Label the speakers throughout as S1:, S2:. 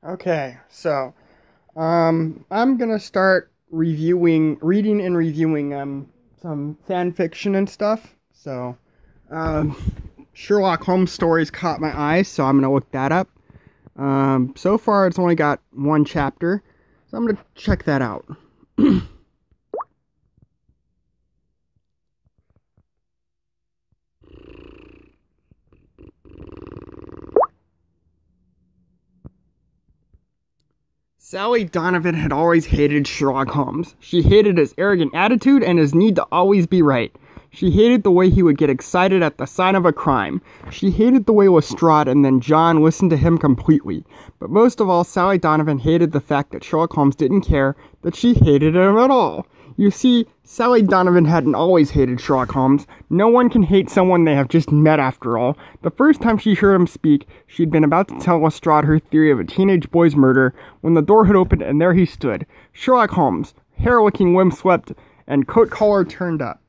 S1: Okay, so I'm gonna start reading and reviewing some fan fiction and stuff. So, um, Sherlock Holmes stories caught my eye, so I'm gonna look that up. So far it's only got one chapter, so I'm gonna check that out. Sally Donovan had always hated Sherlock Holmes. She hated his arrogant attitude and his need to always be right. She hated the way he would get excited at the sign of a crime. She hated the way Lestrade and then John listened to him completely. But most of all, Sally Donovan hated the fact that Sherlock Holmes didn't care, that she hated him at all. You see, Sally Donovan hadn't always hated Sherlock Holmes. No one can hate someone they have just met after all. The first time she heard him speak, she'd been about to tell Lestrade her theory of a teenage boy's murder when the door had opened and there he stood. Sherlock Holmes, hair-looking wind-swept and coat collar turned up.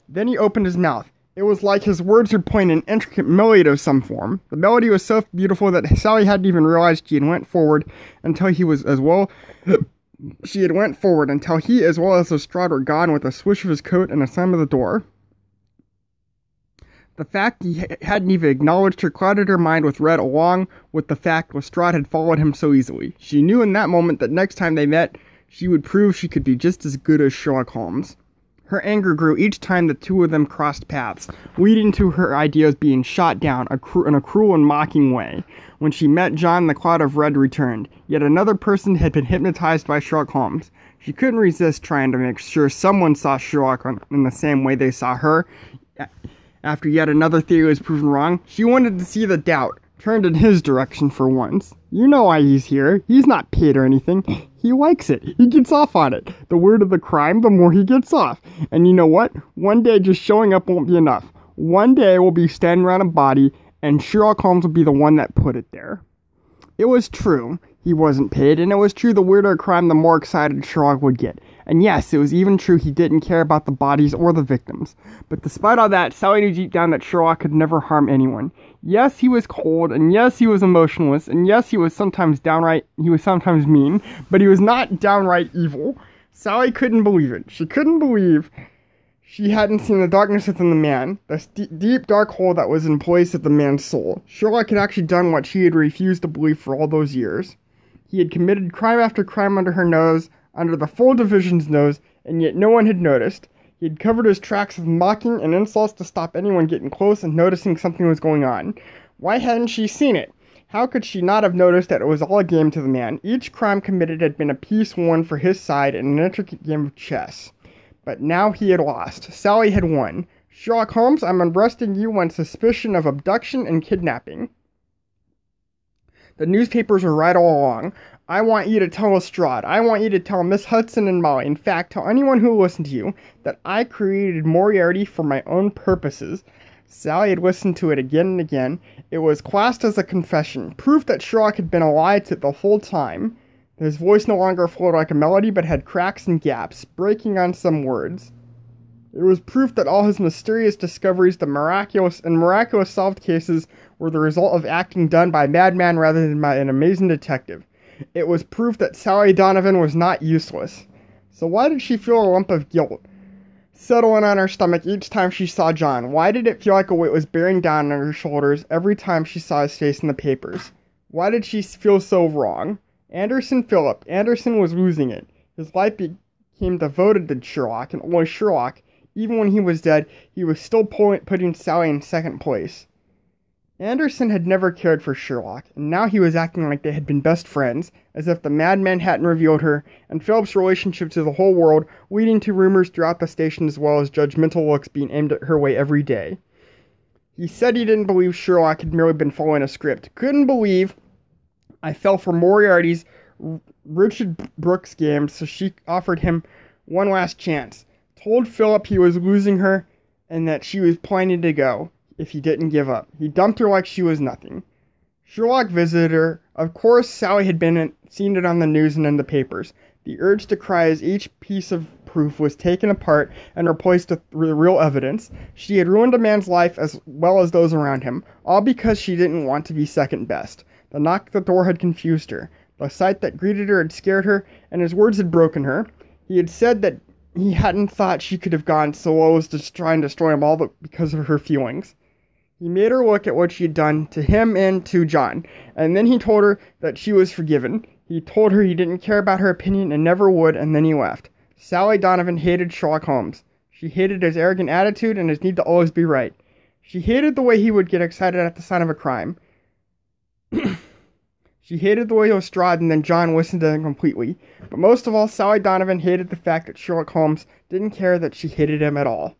S1: Then he opened his mouth. It was like his words were playing an intricate melody of some form. The melody was so beautiful that Sally hadn't even realized she had went forward until he was as well... She had went forward until he as well as Lestrade were gone with a swish of his coat and a slam of the door. The fact he hadn't even acknowledged her clouded her mind with dread along with the fact Lestrade had followed him so easily. She knew in that moment that next time they met, she would prove she could be just as good as Sherlock Holmes. Her anger grew each time the two of them crossed paths, leading to her ideas being shot down in a cruel and mocking way. When she met John, the cloud of red returned. Yet another person had been hypnotized by Sherlock Holmes. She couldn't resist trying to make sure someone saw Sherlock in the same way they saw her. After yet another theory was proven wrong, she wanted to see the doubt turned in his direction for once. You know why he's here. He's not paid or anything. He likes it. He gets off on it. The weirder the crime, the more he gets off. And you know what? One day just showing up won't be enough. One day we'll be standing around a body, and Sherlock Holmes will be the one that put it there. It was true. He wasn't paid, and it was true the weirder a crime, the more excited Sherlock would get. And yes, it was even true he didn't care about the bodies or the victims. But despite all that, Sally knew deep down that Sherlock could never harm anyone. Yes, he was cold, and yes, he was emotionless, and yes, he was sometimes mean, but he was not downright evil. Sally couldn't believe it. She couldn't believe she hadn't seen the darkness within the man, the deep dark hole that was in place of the man's soul. Sherlock had actually done what she had refused to believe for all those years. He had committed crime after crime under her nose, under the full division's nose, and yet no one had noticed. He had covered his tracks with mocking and insults to stop anyone getting close and noticing something was going on. Why hadn't she seen it? How could she not have noticed that it was all a game to the man? Each crime committed had been a piece won for his side in an intricate game of chess. But now he had lost. Sally had won. Sherlock Holmes, I'm arresting you on suspicion of abduction and kidnapping. The newspapers were right all along. I want you to tell Lestrade. I want you to tell Miss Hudson and Molly. In fact, tell anyone who will listen to you that I created Moriarty for my own purposes. Sally had listened to it again and again. It was classed as a confession, proof that Sherlock had been a lie to the whole time. His voice no longer flowed like a melody, but had cracks and gaps, breaking on some words. It was proof that all his mysterious discoveries, the miraculous solved cases, were the result of acting done by a madman rather than by an amazing detective. It was proof that Sally Donovan was not useless. So why did she feel a lump of guilt settling on her stomach each time she saw John? Why did it feel like a weight was bearing down on her shoulders every time she saw his face in the papers? Why did she feel so wrong? Philip. Anderson was losing it. His life became devoted to Sherlock, and only Sherlock. Even when he was dead, he was still putting Sally in second place. Anderson had never cared for Sherlock, and now he was acting like they had been best friends, as if the madman hadn't revealed her, and Philip's relationship to the whole world, leading to rumors throughout the station as well as judgmental looks being aimed at her way every day. He said he didn't believe Sherlock had merely been following a script. Couldn't believe I fell for Moriarty's Richard Brooks game, so she offered him one last chance. Told Philip he was losing her, and that she was planning to go if he didn't give up. He dumped her like she was nothing. Sherlock visited her. Of course, Sally had seen it on the news and in the papers. The urge to cry as each piece of proof was taken apart and replaced with real evidence. She had ruined a man's life as well as those around him, all because she didn't want to be second best. The knock at the door had confused her. The sight that greeted her had scared her, and his words had broken her. He had said that he hadn't thought she could have gone so low as to try and destroy him all because of her feelings. He made her look at what she had done to him and to John, and then he told her that she was forgiven. He told her he didn't care about her opinion and never would, and then he left. Sally Donovan hated Sherlock Holmes. She hated his arrogant attitude and his need to always be right. She hated the way he would get excited at the sign of a crime. She hated the way he was distraught, and then John listened to him completely. But most of all, Sally Donovan hated the fact that Sherlock Holmes didn't care that she hated him at all.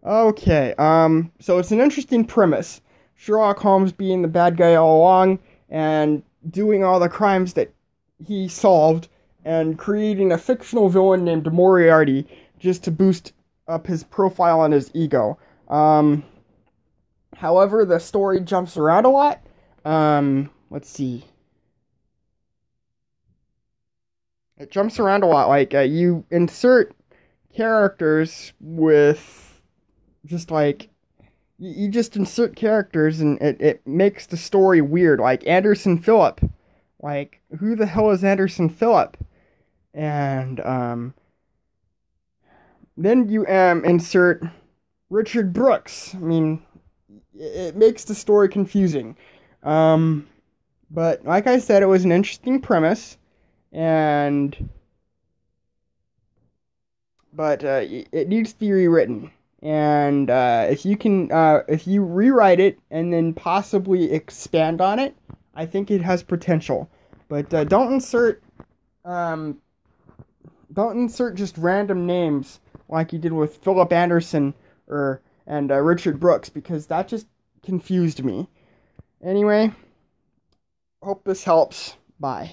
S1: Okay, so it's an interesting premise. Sherlock Holmes being the bad guy all along, and doing all the crimes that he solved, and creating a fictional villain named Moriarty just to boost up his profile and his ego. However, the story jumps around a lot. Let's see. It jumps around a lot. Like, you insert characters with just like, you just insert characters and it makes the story weird. Like Anderson Phillip. Like, who the hell is Anderson Phillip? And, then you, insert Richard Brooks. I mean, it makes the story confusing. But like I said, it was an interesting premise, but it needs to be rewritten. And if you rewrite it and then possibly expand on it, I think it has potential. But don't insert just random names like you did with Philip Anderson and Richard Brooks, because that just confused me. Anyway, hope this helps. Bye.